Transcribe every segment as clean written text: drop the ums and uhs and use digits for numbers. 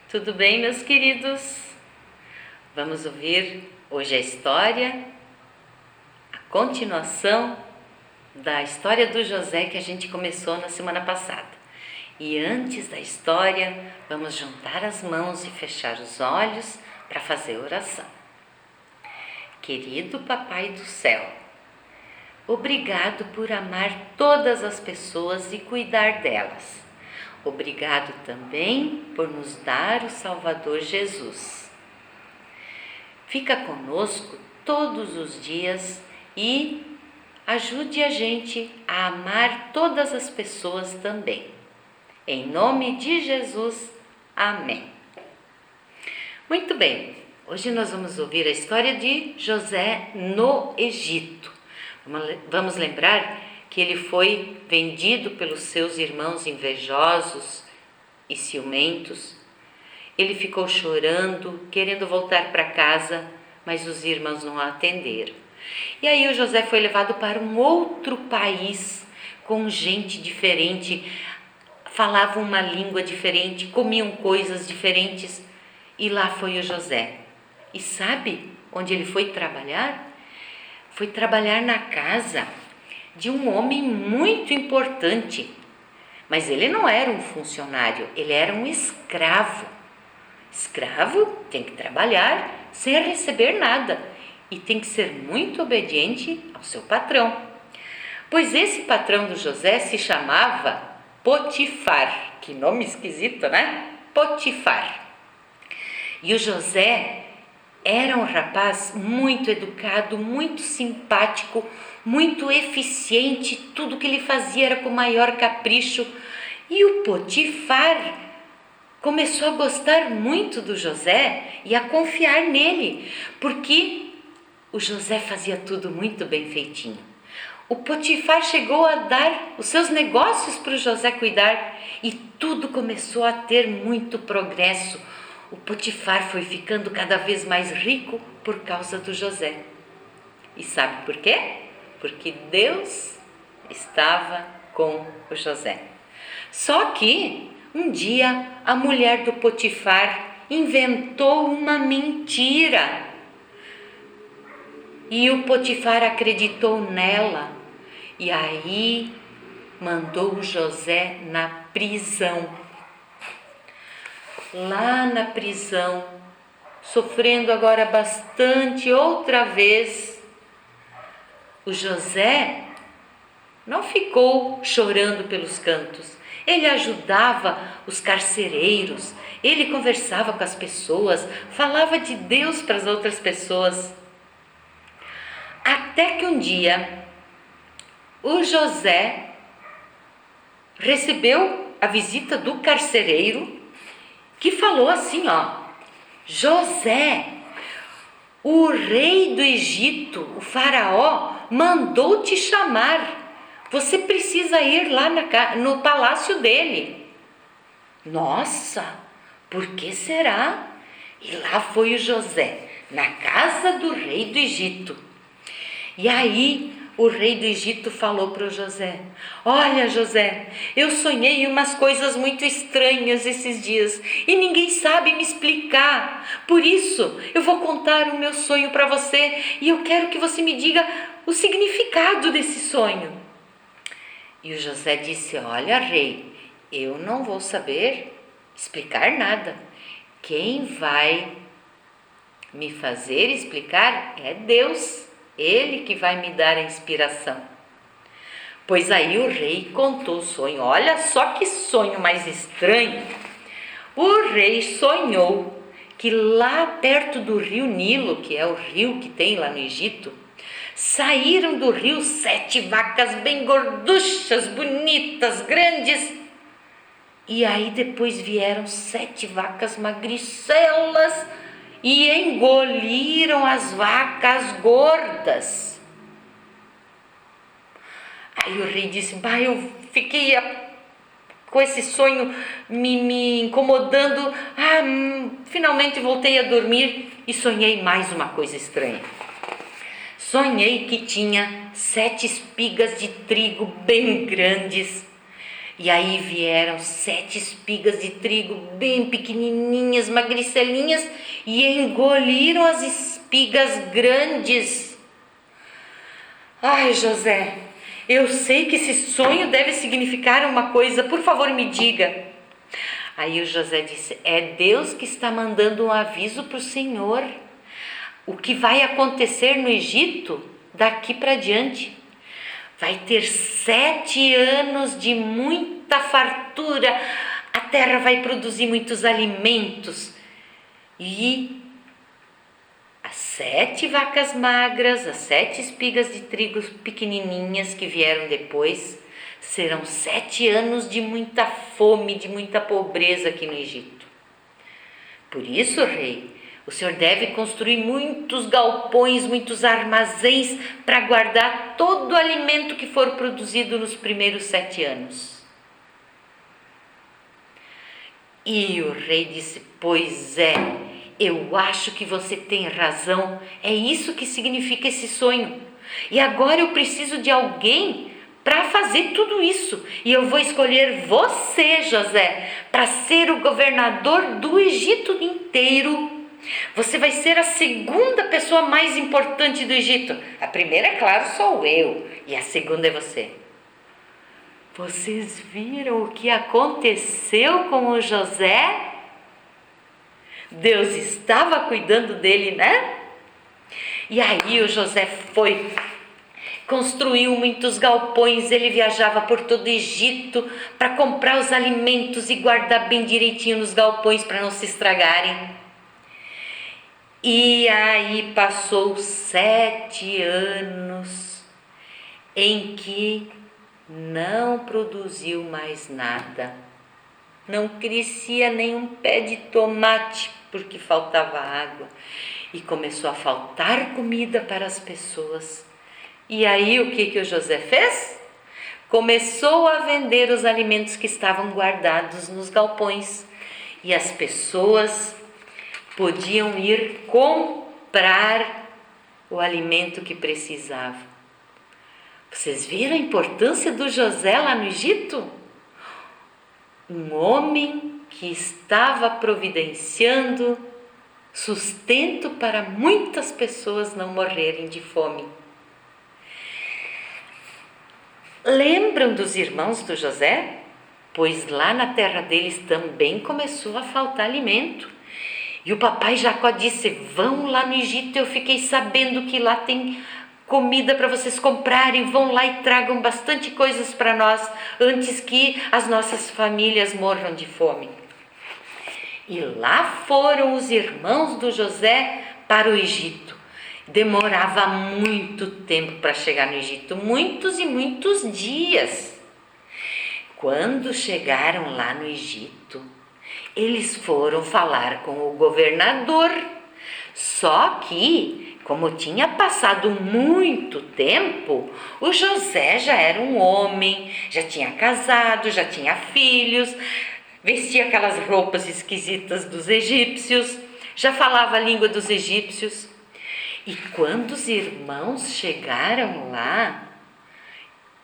Tudo bem, meus queridos? Vamos ouvir hoje a história, a continuação da história do José que a gente começou na semana passada. E antes da história, vamos juntar as mãos e fechar os olhos para fazer oração. Querido Papai do Céu, obrigado por amar todas as pessoas e cuidar delas. Obrigado também por nos dar o Salvador Jesus. Fica conosco todos os dias e ajude a gente a amar todas as pessoas também. Em nome de Jesus, amém. Muito bem, hoje nós vamos ouvir a história de José no Egito. Vamos lembrar que ele foi vendido pelos seus irmãos invejosos e ciumentos. Ele ficou chorando, querendo voltar para casa, mas os irmãos não o atenderam. E aí o José foi levado para um outro país, com gente diferente, falavam uma língua diferente, comiam coisas diferentes. E lá foi o José. E sabe onde ele foi trabalhar? Foi trabalhar na casa de um homem muito importante. Mas ele não era um funcionário, ele era um escravo. Escravo tem que trabalhar sem receber nada e tem que ser muito obediente ao seu patrão. Pois esse patrão do José se chamava Potifar. Que nome esquisito, né? Potifar. E o José era um rapaz muito educado, muito simpático, muito eficiente, tudo que ele fazia era com o maior capricho. E o Potifar começou a gostar muito do José e a confiar nele, porque o José fazia tudo muito bem feitinho. O Potifar chegou a dar os seus negócios para o José cuidar e tudo começou a ter muito progresso. O Potifar foi ficando cada vez mais rico por causa do José. E sabe por quê? Porque Deus estava com o José. Só que um dia a mulher do Potifar inventou uma mentira. E o Potifar acreditou nela. E aí mandou o José na prisão. Lá na prisão, sofrendo agora bastante outra vez, o José não ficou chorando pelos cantos. Ele ajudava os carcereiros, ele conversava com as pessoas, falava de Deus para as outras pessoas. Até que um dia, o José recebeu a visita do carcereiro, que falou assim, José, o rei do Egito, o faraó, mandou te chamar. Você precisa ir lá no palácio dele. Nossa, por que será? E lá foi o José, na casa do rei do Egito. E aí o rei do Egito falou para o José: olha, José, eu sonhei umas coisas muito estranhas esses dias e ninguém sabe me explicar. Por isso, eu vou contar o meu sonho para você e eu quero que você me diga o significado desse sonho. E o José disse: olha, rei, eu não vou saber explicar nada. Quem vai me fazer explicar é Deus. Ele que vai me dar a inspiração. Pois aí o rei contou o sonho. Olha só que sonho mais estranho. O rei sonhou que lá perto do rio Nilo, que é o rio que tem lá no Egito, saíram do rio 7 vacas bem gorduchas, bonitas, grandes. E aí depois vieram 7 vacas magricelas e engoliram as vacas gordas. Aí o rei disse: eu fiquei com esse sonho me incomodando. Finalmente voltei a dormir e sonhei mais uma coisa estranha. Sonhei que tinha 7 espigas de trigo bem grandes E aí vieram 7 espigas de trigo bem pequenininhas, magricelinhas, e engoliram as espigas grandes. Ai, José, eu sei que esse sonho deve significar uma coisa, por favor me diga. Aí o José disse: é Deus que está mandando um aviso para o Senhor. O que vai acontecer no Egito daqui para diante? Vai ter 7 anos de muita fartura, a terra vai produzir muitos alimentos e as 7 vacas magras, as 7 espigas de trigo pequenininhas que vieram depois, serão 7 anos de muita fome, de muita pobreza aqui no Egito. Por isso, rei, o senhor deve construir muitos galpões, muitos armazéns para guardar todo o alimento que for produzido nos primeiros 7 anos. E o rei disse: pois é, eu acho que você tem razão, é isso que significa esse sonho. E agora eu preciso de alguém para fazer tudo isso. E eu vou escolher você, José, para ser o governador do Egito inteiro. Você vai ser a segunda pessoa mais importante do Egito. A primeira, é claro, sou eu, e a segunda é você. Vocês viram o que aconteceu com o José? Deus estava cuidando dele, né? E aí o José construiu muitos galpões, ele viajava por todo o Egito para comprar os alimentos e guardar bem direitinho nos galpões para não se estragarem. E aí passou 7 anos em que não produziu mais nada. Não crescia nenhum pé de tomate porque faltava água. E começou a faltar comida para as pessoas. E aí o que o José fez? Começou a vender os alimentos que estavam guardados nos galpões. E as pessoas podiam ir comprar o alimento que precisavam. Vocês viram a importância do José lá no Egito? Um homem que estava providenciando sustento para muitas pessoas não morrerem de fome. Lembram dos irmãos do José? Pois lá na terra deles também começou a faltar alimento. E o papai Jacó disse: vão lá no Egito, eu fiquei sabendo que lá tem comida para vocês comprarem, vão lá e tragam bastante coisas para nós, antes que as nossas famílias morram de fome. E lá foram os irmãos do José para o Egito. Demorava muito tempo para chegar no Egito, muitos e muitos dias. Quando chegaram lá no Egito, eles foram falar com o governador. Só que, como tinha passado muito tempo, o José já era um homem, já tinha casado, já tinha filhos, vestia aquelas roupas esquisitas dos egípcios, já falava a língua dos egípcios. E quando os irmãos chegaram lá,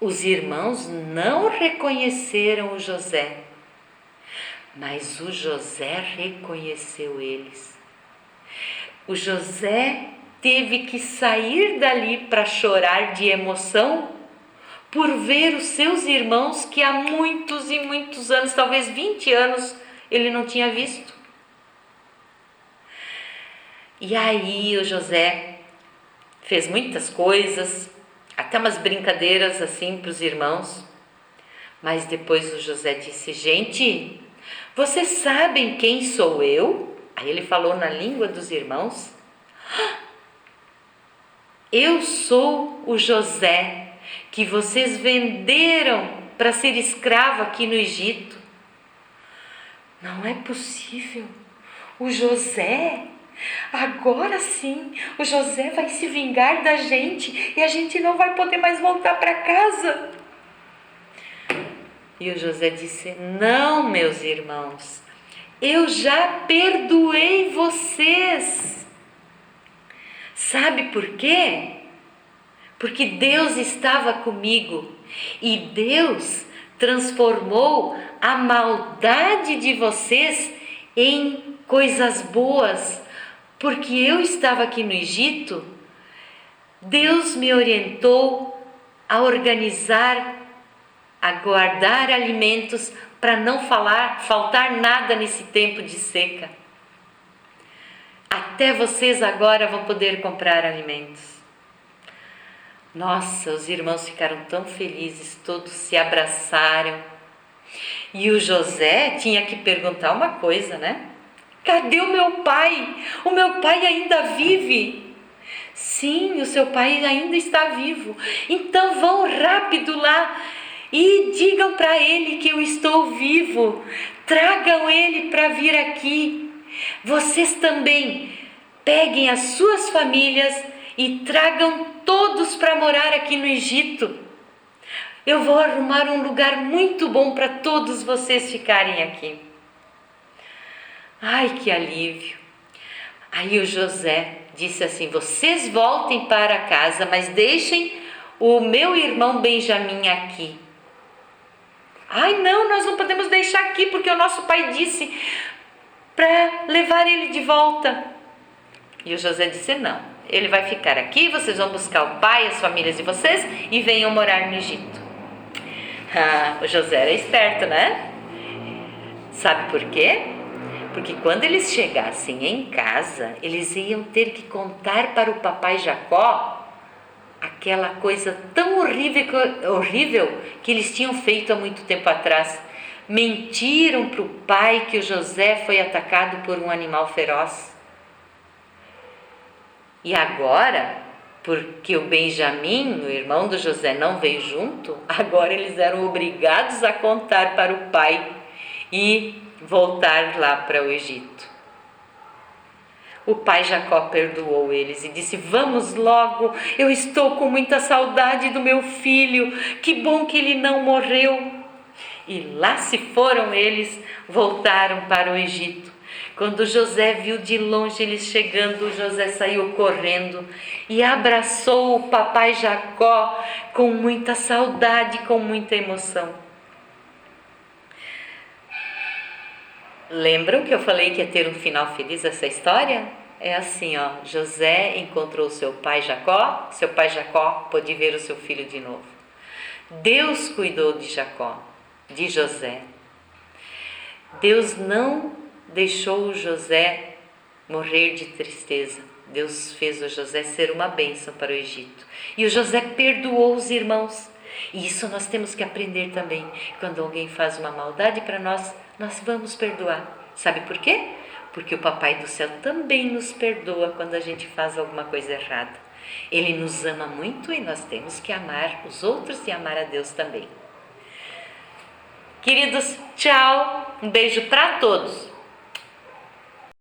os irmãos não reconheceram o José, mas o José reconheceu eles. O José teve que sair dali para chorar de emoção por ver os seus irmãos que há muitos e muitos anos, talvez 20 anos, ele não tinha visto. E aí o José fez muitas coisas, até umas brincadeiras assim para os irmãos. Mas depois o José disse: gente, vocês sabem quem sou eu? Aí ele falou na língua dos irmãos: eu sou o José que vocês venderam para ser escravo aqui no Egito. Não é possível. O José, agora sim, o José vai se vingar da gente e a gente não vai poder mais voltar para casa. E o José disse: não, meus irmãos, eu já perdoei vocês. Sabe por quê? Porque Deus estava comigo e Deus transformou a maldade de vocês em coisas boas. Porque eu estava aqui no Egito, Deus me orientou a organizar, a guardar alimentos para não faltar nada nesse tempo de seca. Até vocês agora vão poder comprar alimentos. Nossa, os irmãos ficaram tão felizes, todos se abraçaram. E o José tinha que perguntar uma coisa, né? Cadê o meu pai? O meu pai ainda vive. Sim, o seu pai ainda está vivo. Então vão rápido lá e digam para ele que eu estou vivo. Tragam ele para vir aqui. Vocês também peguem as suas famílias e tragam todos para morar aqui no Egito. Eu vou arrumar um lugar muito bom para todos vocês ficarem aqui. Ai, que alívio! Aí o José disse assim: vocês voltem para casa, mas deixem o meu irmão Benjamim aqui. Ai, não, nós não podemos deixar aqui, porque o nosso pai disse para levar ele de volta. E o José disse: não, ele vai ficar aqui, vocês vão buscar o pai, as famílias de vocês e venham morar no Egito. O José era esperto, né? Sabe por quê? Porque quando eles chegassem em casa, eles iam ter que contar para o papai Jacó aquela coisa tão horrível que eles tinham feito há muito tempo atrás. Mentiram para o pai que o José foi atacado por um animal feroz. E agora, porque o Benjamim, o irmão do José, não veio junto, agora eles eram obrigados a contar para o pai e voltar lá para o Egito. O pai Jacó perdoou eles e disse: vamos logo, eu estou com muita saudade do meu filho, que bom que ele não morreu. E lá se foram eles, voltaram para o Egito. Quando José viu de longe eles chegando, José saiu correndo e abraçou o papai Jacó com muita saudade, com muita emoção. Lembram que eu falei que ia ter um final feliz essa história? É assim, ó, José encontrou seu pai Jacó pôde ver o seu filho de novo. Deus cuidou de Jacó, de José. Deus não deixou o José morrer de tristeza. Deus fez o José ser uma bênção para o Egito. E o José perdoou os irmãos. E isso nós temos que aprender também. Quando alguém faz uma maldade para nós, nós vamos perdoar. Sabe por quê? Porque o Papai do Céu também nos perdoa quando a gente faz alguma coisa errada. Ele nos ama muito e nós temos que amar os outros e amar a Deus também. Queridos, tchau! Um beijo para todos!